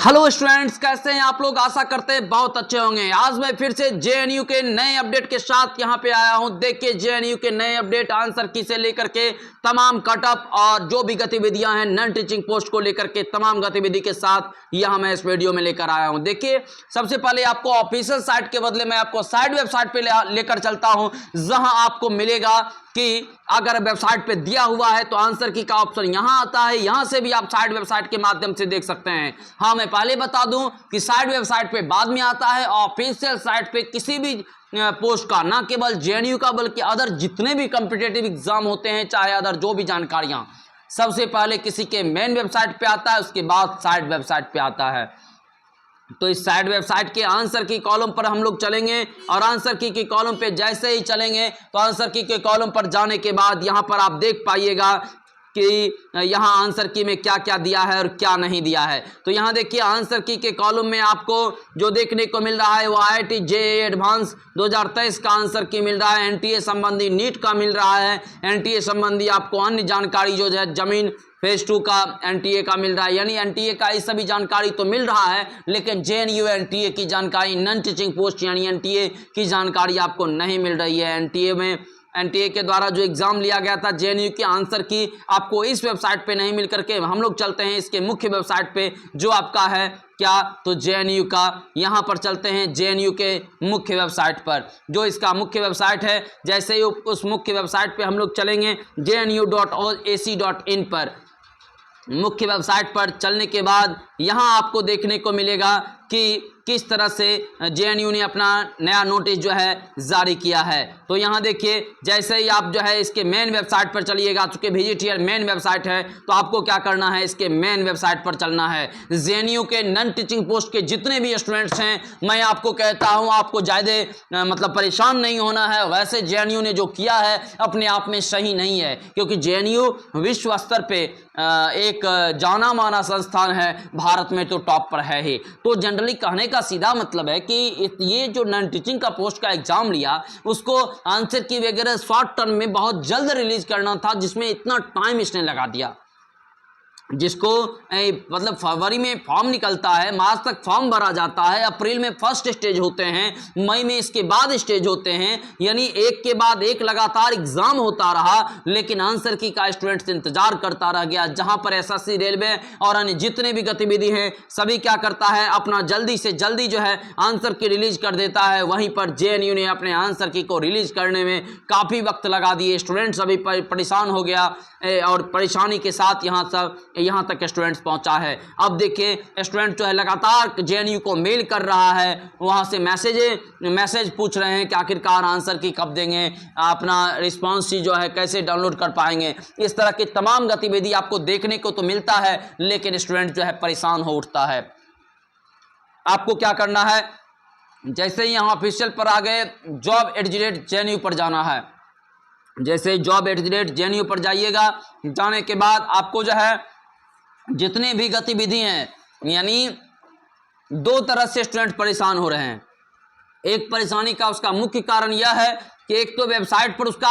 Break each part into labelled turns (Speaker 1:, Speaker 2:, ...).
Speaker 1: Hello students, कैसे हैं आप लोग। आशा करते हैं बहुत अच्छे होंगे। आज मैं फिर से जेएनयू के नए अपडेट के साथ यहां पे आया हूं। देखिए जेएनयू के नए अपडेट आंसर की से लेकर के तमाम कटअप और जो भी गतिविधियां हैं नॉन टीचिंग पोस्ट को लेकर के तमाम गतिविधि के साथ यहां मैं इस वीडियो में लेकर आया हूं। देखिए सबसे पहले आपको ऑफिशियल साइट के बदले मैं आपको साइड वेबसाइट पे लेकर चलता हूं, जहां आपको मिलेगा कि अगर वेबसाइट पे दिया हुआ है तो आंसर की का ऑप्शन यहां आता है। यहां से भी आप साइड वेबसाइट के माध्यम से देख सकते हैं। हाँ, मैं पहले बता दूं कि साइड वेबसाइट पे बाद में आता है। ऑफिशियल साइट पे किसी भी पोस्ट का, ना केवल जेएनयू का बल्कि अदर जितने भी कॉम्पिटिटिव एग्जाम होते हैं, चाहे अदर जो भी जानकारियां, सबसे पहले किसी के मेन वेबसाइट पे आता है, उसके बाद साइड वेबसाइट पे आता है। तो इस साइड वेबसाइट के आंसर की कॉलम पर हम लोग चलेंगे और आंसर की कॉलम पे जैसे ही चलेंगे तो आंसर की के कॉलम पर जाने के बाद यहां पर आप देख पाइएगा कि यहां आंसर की में क्या क्या दिया है और क्या नहीं दिया है। तो यहां देखिए आंसर की के कॉलम में आपको जो देखने को मिल रहा है वो IIT JEE एडवांस 2023 का आंसर की मिल रहा है। एनटीए संबंधी नीट का मिल रहा है। एनटीए संबंधी आपको अन्य जानकारी जो है जमीन फेज 2 का एनटीए का मिल रहा है। यानी एनटीए का ये सभी जानकारी तो मिल रहा है, लेकिन जेएनयू एनटीए की जानकारी, नॉन टीचिंग पोस्ट यानी एनटीए की जानकारी आपको नहीं मिल रही है। एनटीए में एनटीए के द्वारा जो एग्जाम लिया गया था जेएनयू के आंसर की आपको इस वेबसाइट पे नहीं मिल करके हम लोग चलते हैं इसके मुख्य वेबसाइट पे, जो आपका है क्या, तो जेएनयू का। यहाँ पर चलते हैं जेएनयू के मुख्य वेबसाइट पर, जो इसका मुख्य वेबसाइट है। जैसे ही उस मुख्य वेबसाइट पे हम लोग चलेंगे jnu.ac.in पर, मुख्य वेबसाइट पर चलने के बाद यहाँ आपको देखने को मिलेगा कि किस तरह से जेएनयू ने अपना नया नोटिस जो है जारी किया है। तो यहाँ देखिए जैसे ही आप जो है इसके मेन वेबसाइट पर चलिएगा, चूंकि विजिट हियर मेन वेबसाइट है तो आपको क्या करना है, इसके मेन वेबसाइट पर चलना है। जेएनयू के नॉन टीचिंग पोस्ट के जितने भी स्टूडेंट्स हैं, मैं आपको कहता हूँ आपको ज़्यादा मतलब परेशान नहीं होना है। वैसे जेएनयू ने जो किया है अपने आप में सही नहीं है, क्योंकि जेएनयू विश्व स्तर पे एक जाना माना संस्थान है, भारत में तो टॉप पर है ही। तो जनरली कहने का सीधा मतलब है कि ये जो नॉन टीचिंग का पोस्ट का एग्जाम लिया, उसको आंसर की वगैरह शॉर्ट टर्म में बहुत जल्द रिलीज करना था, जिसमें इतना टाइम इसने लगा दिया। जिसको मतलब फरवरी में फॉर्म निकलता है, मार्च तक फॉर्म भरा जाता है, अप्रैल में फर्स्ट स्टेज होते हैं, मई में इसके बाद स्टेज होते हैं, यानी एक के बाद एक लगातार एग्जाम होता रहा, लेकिन आंसर की का स्टूडेंट्स इंतजार करता रह गया। जहां पर एसएससी, रेलवे और अन्य जितने भी गतिविधि हैं सभी क्या करता है, अपना जल्दी से जल्दी जो है आंसर की रिलीज कर देता है। वहीं पर जेएनयू ने अपने आंसर की को रिलीज करने में काफी वक्त लगा दिए। स्टूडेंट्स अभी परेशान हो गया और परेशानी के साथ यहाँ तक स्टूडेंट्स पहुंचा है। अब देखिए स्टूडेंट जो है लगातार जेएनयू को मेल कर रहा है, वहां से मैसेज पूछ रहे हैं कि आखिरकार आंसर की कब देंगे, अपना रिस्पांस शीट जो है कैसे डाउनलोड कर पाएंगे। इस तरह की तमाम गतिविधि आपको देखने को तो मिलता है, लेकिन स्टूडेंट जो है परेशान हो उठता है। आपको क्या करना है, जैसे ही यहाँ ऑफिशियल पर आ गए job@JNU पर जाना है। जैसे job@JNU पर जाइएगा, जाने के बाद आपको जो है जितने भी गतिविधि हैं, यानी दो तरह से स्टूडेंट परेशान हो रहे हैं। एक परेशानी का उसका मुख्य कारण यह है कि एक तो वेबसाइट पर उसका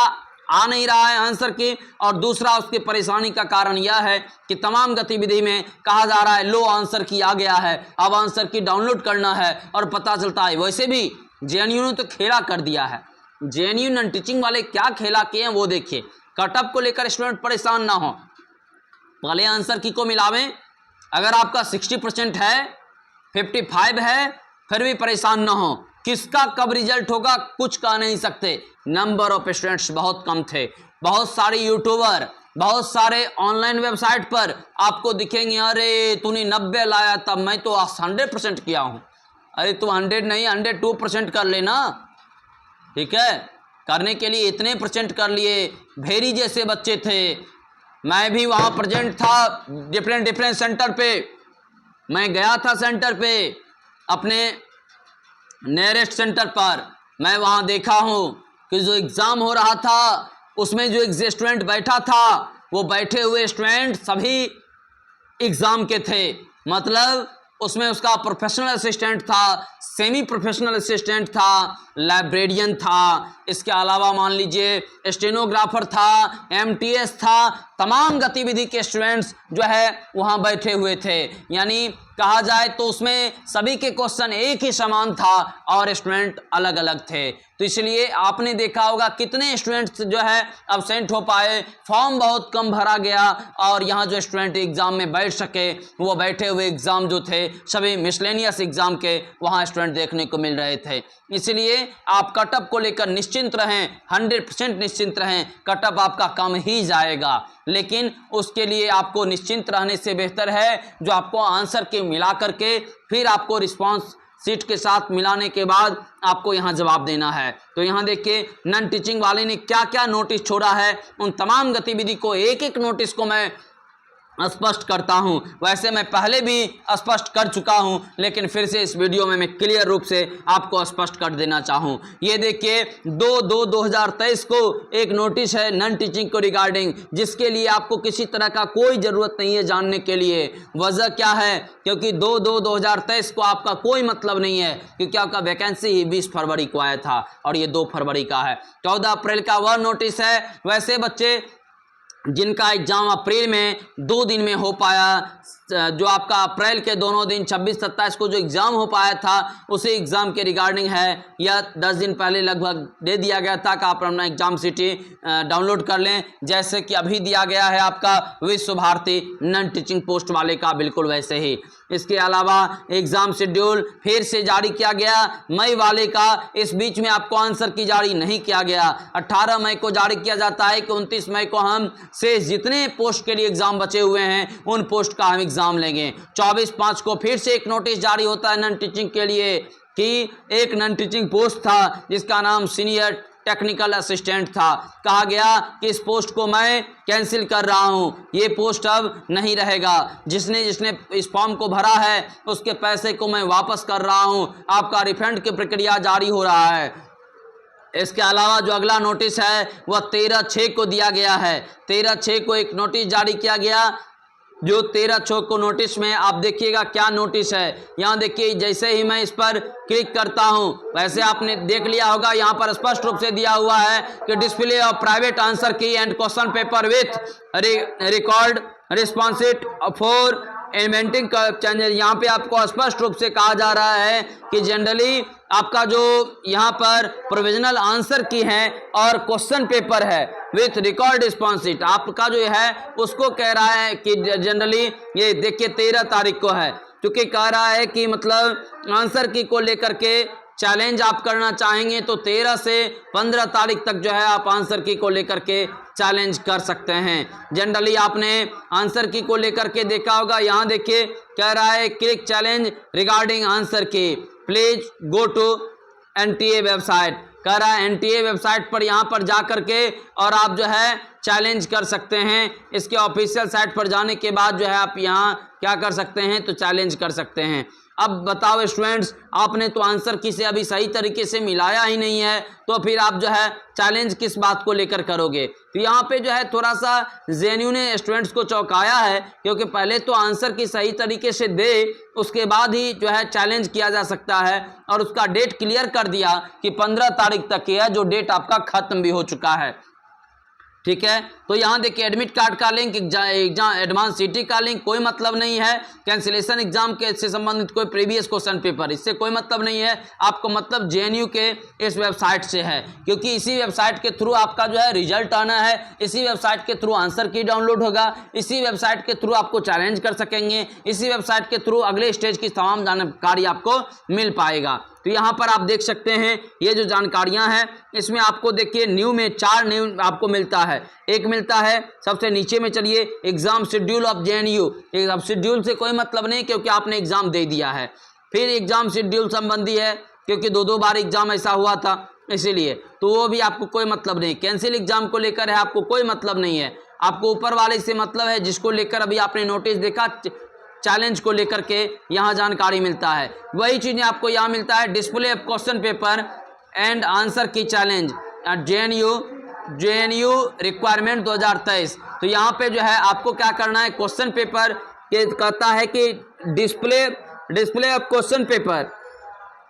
Speaker 1: आ नहीं रहा है आंसर की, और दूसरा उसकी परेशानी का कारण यह है कि तमाम गतिविधि में कहा जा रहा है लो आंसर की आ गया है, अब आंसर की डाउनलोड करना है। और पता चलता है वैसे भी जेएनयू ने तो खेला कर दिया है। जेएनयू नॉन टीचिंग वाले क्या खेला किए हैं वो देखिए। कटअप को लेकर स्टूडेंट परेशान ना हो, पहले आंसर की को मिलावें। अगर आपका 60% है, 55 है, फिर भी परेशान ना हो। किसका कब रिजल्ट होगा कुछ कह नहीं सकते। नंबर ऑफ स्टूडेंट्स बहुत कम थे। बहुत सारे यूट्यूबर, बहुत सारे ऑनलाइन वेबसाइट पर आपको दिखेंगे, अरे तूने 90 लाया तब मैं तो 100% किया हूं। अरे तू 100 नहीं 102% कर लेना, ठीक है। करने के लिए इतने % कर लिए, भेरी जैसे बच्चे थे। मैं भी वहाँ प्रेजेंट था डिफरेंट सेंटर पे। मैं गया था सेंटर पे, अपने नियरेस्ट सेंटर पर। मैं वहाँ देखा हूँ कि जो एग्ज़ाम हो रहा था उसमें जो स्टूडेंट बैठा था, वो बैठे हुए स्टूडेंट सभी एग्ज़ाम के थे। मतलब उसमें उसका प्रोफेशनल असिस्टेंट था, सेमी प्रोफेशनल असिस्टेंट था, लाइब्रेरियन था, इसके अलावा मान लीजिए स्टेनोग्राफर था, एमटीएस था। तमाम गतिविधि के स्टूडेंट्स जो है वहाँ बैठे हुए थे। यानी कहा जाए तो उसमें सभी के क्वेश्चन एक ही समान था और स्टूडेंट अलग अलग थे। तो इसलिए आपने देखा होगा कितने स्टूडेंट्स जो है अब्सेंट हो पाए, फॉर्म बहुत कम भरा गया और यहाँ जो स्टूडेंट एग्जाम में बैठ सके वो बैठे हुए एग्जाम जो थे सभी मिसलेनियस एग्जाम के वहाँ स्टूडेंट देखने को मिल रहे थे। इसलिए आप कटअप को लेकर निश्चिंत रहें, 100% निश्चिंत रहें, कटअप आपका कम ही जाएगा। लेकिन उसके लिए आपको निश्चिंत रहने से बेहतर है जो आपको आंसर के मिला करके फिर आपको रिस्पांस सीट के साथ मिलाने के बाद आपको यहाँ जवाब देना है। तो यहाँ देखिए नॉन टीचिंग वाले ने क्या क्या नोटिस छोड़ा है, उन तमाम गतिविधि को एक एक नोटिस को मैं स्पष्ट करता हूं। वैसे मैं पहले भी स्पष्ट कर चुका हूं, लेकिन फिर से इस वीडियो में मैं क्लियर रूप से आपको स्पष्ट कर देना चाहूं। ये देखिए 2/2/2023 को एक नोटिस है नॉन टीचिंग को रिगार्डिंग, जिसके लिए आपको किसी तरह का कोई ज़रूरत नहीं है जानने के लिए। वजह क्या है? क्योंकि 2/2/2023 को आपका कोई मतलब नहीं है, क्योंकि आपका वैकेंसी ही 20 फरवरी को आया था और ये 2 फरवरी का है। 14 अप्रैल का वह नोटिस है। वैसे बच्चे जिनका एग्जाम अप्रैल में 2 दिन में हो पाया, जो आपका अप्रैल के दोनों दिन 26-27 को जो एग्ज़ाम हो पाया था उसी एग्ज़ाम के रिगार्डिंग है। यह 10 दिन पहले लगभग दे दिया गया था कि आप अपना एग्जाम सिटी डाउनलोड कर लें, जैसे कि अभी दिया गया है आपका विश्व भारती नॉन टीचिंग पोस्ट वाले का, बिल्कुल वैसे ही। इसके अलावा एग्ज़ाम शेड्यूल फिर से जारी किया गया मई वाले का, इस बीच में आपको आंसर की जारी नहीं किया गया। 18 मई को जारी किया जाता है कि 29 मई को हम से जितने पोस्ट के लिए एग्ज़ाम बचे हुए हैं उन पोस्ट का हम एग्ज़ाम लेंगे। 24/5 को फिर से एक नोटिस जारी होता है नॉन टीचिंग के लिए कि एक नॉन टीचिंग पोस्ट था जिसका नाम सीनियर टेक्निकल असिस्टेंट था। कहा गया कि इस पोस्ट को मैं कैंसिल कर रहा हूं, ये पोस्ट अब नहीं रहेगा। जिसने इस फॉर्म को भरा है उसके पैसे को मैं वापस कर रहा हूं, आपका रिफंड की प्रक्रिया जारी हो रहा है। इसके अलावा जो अगला नोटिस है वह 13/6 को दिया गया है। 13/6 को एक नोटिस जारी किया गया, जो 13/6 को नोटिस में आप देखिएगा क्या नोटिस है। यहाँ देखिए जैसे ही मैं इस पर क्लिक करता हूँ वैसे आपने देख लिया होगा, यहाँ पर स्पष्ट रूप से दिया हुआ है कि display of private answer key and question paper with record responsive for inventing changes. यहाँ पे आपको स्पष्ट रूप से कहा जा रहा है कि जनरली आपका जो यहाँ पर प्रोविजनल आंसर की है और क्वेश्चन पेपर है विथ रिकॉर्ड रिस्पॉन्सिट, आपका जो है उसको कह रहा है कि जनरली ये देखिए 13 तारीख को है, क्योंकि कह रहा है कि मतलब आंसर की को लेकर के चैलेंज आप करना चाहेंगे तो 13 से 15 तारीख तक जो है आप आंसर की को लेकर के चैलेंज कर सकते हैं। जनरली आपने आंसर की को लेकर के देखा होगा, यहाँ देखिए कह रहा है क्लिक चैलेंज रिगार्डिंग आंसर की, please go to NTA website. कह रहा है एनटीए वेबसाइट पर यहाँ पर जा करके और आप जो है चैलेंज कर सकते हैं। इसके ऑफिशियल साइट पर जाने के बाद जो है आप यहाँ क्या कर सकते हैं तो चैलेंज कर सकते हैं। अब बताओ स्टूडेंट्स, आपने तो आंसर की से अभी सही तरीके से मिलाया ही नहीं है, तो फिर आप जो है चैलेंज किस बात को लेकर करोगे। तो यहाँ पे जो है थोड़ा सा जेएनयू ने स्टूडेंट्स को चौंकाया है, क्योंकि पहले तो आंसर की सही तरीके से दे उसके बाद ही जो है चैलेंज किया जा सकता है, और उसका डेट क्लियर कर दिया कि 15 तारीख तक की है, जो डेट आपका खत्म भी हो चुका है। ठीक है, तो यहाँ देखिए एडमिट कार्ड का लिंक, एग्जाम एडवांस सीटी का लिंक, कोई मतलब नहीं है। कैंसिलेशन एग्जाम के से संबंधित कोई प्रीवियस क्वेश्चन पेपर, इससे कोई मतलब नहीं है। आपको मतलब जेएनयू के इस वेबसाइट से है, क्योंकि इसी वेबसाइट के थ्रू आपका जो है रिजल्ट आना है, इसी वेबसाइट के थ्रू आंसर की डाउनलोड होगा, इसी वेबसाइट के थ्रू आपको चैलेंज कर सकेंगे, इसी वेबसाइट के थ्रू अगले स्टेज की तमाम जानकारी आपको मिल पाएगा। तो यहाँ पर आप देख सकते हैं ये जो जानकारियाँ हैं इसमें आपको देखिए न्यू में 4 न्यू आपको मिलता है। एक मिलता है सबसे नीचे में, चलिए एग्जाम शेड्यूल ऑफ जेएनयू। अब शेड्यूल से कोई मतलब नहीं क्योंकि आपने एग्जाम दे दिया है। फिर एग्जाम शेड्यूल संबंधी है क्योंकि 2 बार एग्जाम ऐसा हुआ था इसीलिए, तो वो भी आपको कोई मतलब नहीं। कैंसिल एग्जाम को लेकर है आपको कोई मतलब नहीं है, आपको ऊपर वाले से मतलब है जिसको लेकर अभी आपने नोटिस देखा चैलेंज को लेकर के यहाँ जानकारी मिलता है। वही चीज़ें आपको यहाँ मिलता है, display of question paper and answer की चैलेंज जेएनयू रिक्वायरमेंट 2023। तो यहाँ पे जो है आपको क्या करना है, क्वेश्चन पेपर के कहता है कि display display of question paper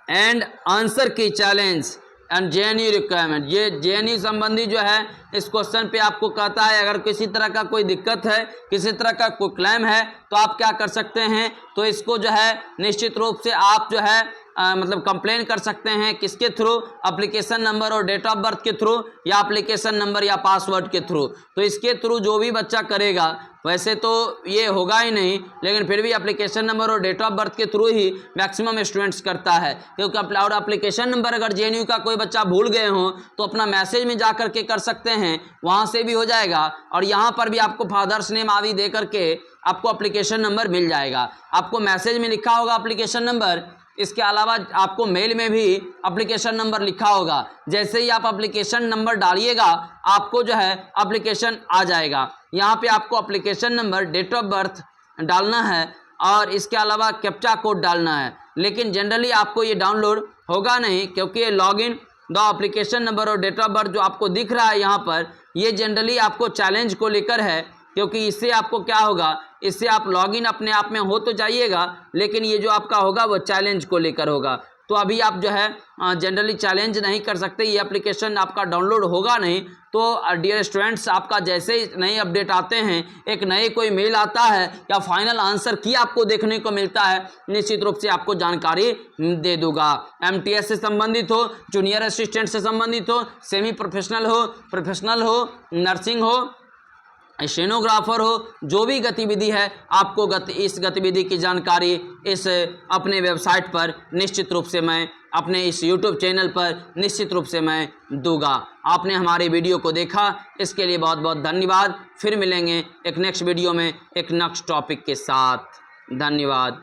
Speaker 1: and answer की चैलेंज एंड JNU रिक्वायरमेंट। ये JNU संबंधी जो है इस क्वेश्चन पे आपको कहता है अगर किसी तरह का कोई दिक्कत है, किसी तरह का कोई क्लेम है तो आप क्या कर सकते हैं, तो इसको जो है निश्चित रूप से आप जो है मतलब कंप्लेन कर सकते हैं। किसके थ्रू? एप्लीकेशन नंबर और डेट ऑफ बर्थ के थ्रू, या एप्लीकेशन नंबर या पासवर्ड के थ्रू। तो इसके थ्रू जो भी बच्चा करेगा, वैसे तो ये होगा ही नहीं, लेकिन फिर भी एप्लीकेशन नंबर और डेट ऑफ बर्थ के थ्रू ही मैक्सिमम स्टूडेंट्स करता है, क्योंकि और एप्लीकेशन नंबर अगर JNU का कोई बच्चा भूल गए हो तो अपना मैसेज में जा करके कर सकते हैं, वहाँ से भी हो जाएगा। और यहाँ पर भी आपको फादर्स नेम आदि दे करके आपको एप्लीकेशन नंबर मिल जाएगा। आपको मैसेज में लिखा होगा एप्लीकेशन नंबर, इसके अलावा आपको मेल में भी एप्लीकेशन नंबर लिखा होगा। जैसे ही आप एप्लीकेशन नंबर डालिएगा आपको जो है एप्लीकेशन आ जाएगा। यहाँ पे आपको application number, date of birth डालना है और इसके अलावा कैप्चा कोड डालना है। लेकिन जनरली आपको ये डाउनलोड होगा नहीं, क्योंकि ये लॉगिन द एप्लीकेशन नंबर और डेट ऑफ बर्थ जो आपको दिख रहा है यहाँ पर, ये जनरली आपको चैलेंज को लेकर है, क्योंकि इससे आपको क्या होगा, इससे आप लॉगिन अपने आप में हो तो जाइएगा, लेकिन ये जो आपका होगा वो चैलेंज को लेकर होगा। तो अभी आप जो है जनरली चैलेंज नहीं कर सकते, ये एप्लीकेशन आपका डाउनलोड होगा नहीं। तो डियर स्टूडेंट्स, आपका जैसे ही नए अपडेट आते हैं, एक नए कोई मेल आता है या फाइनल आंसर की आपको देखने को मिलता है, निश्चित रूप से आपको जानकारी दे दूंगा। MTS से संबंधित हो, जूनियर असिस्टेंट से संबंधित हो, सेमी प्रोफेशनल हो, प्रोफेशनल हो, नर्सिंग हो, स्टेनोग्राफर हो, जो भी गतिविधि है आपको इस गतिविधि की जानकारी इस अपने वेबसाइट पर निश्चित रूप से मैं अपने इस YouTube चैनल पर निश्चित रूप से मैं दूंगा। आपने हमारे वीडियो को देखा, इसके लिए बहुत बहुत धन्यवाद। फिर मिलेंगे एक नेक्स्ट वीडियो में एक नेक्स्ट टॉपिक के साथ। धन्यवाद।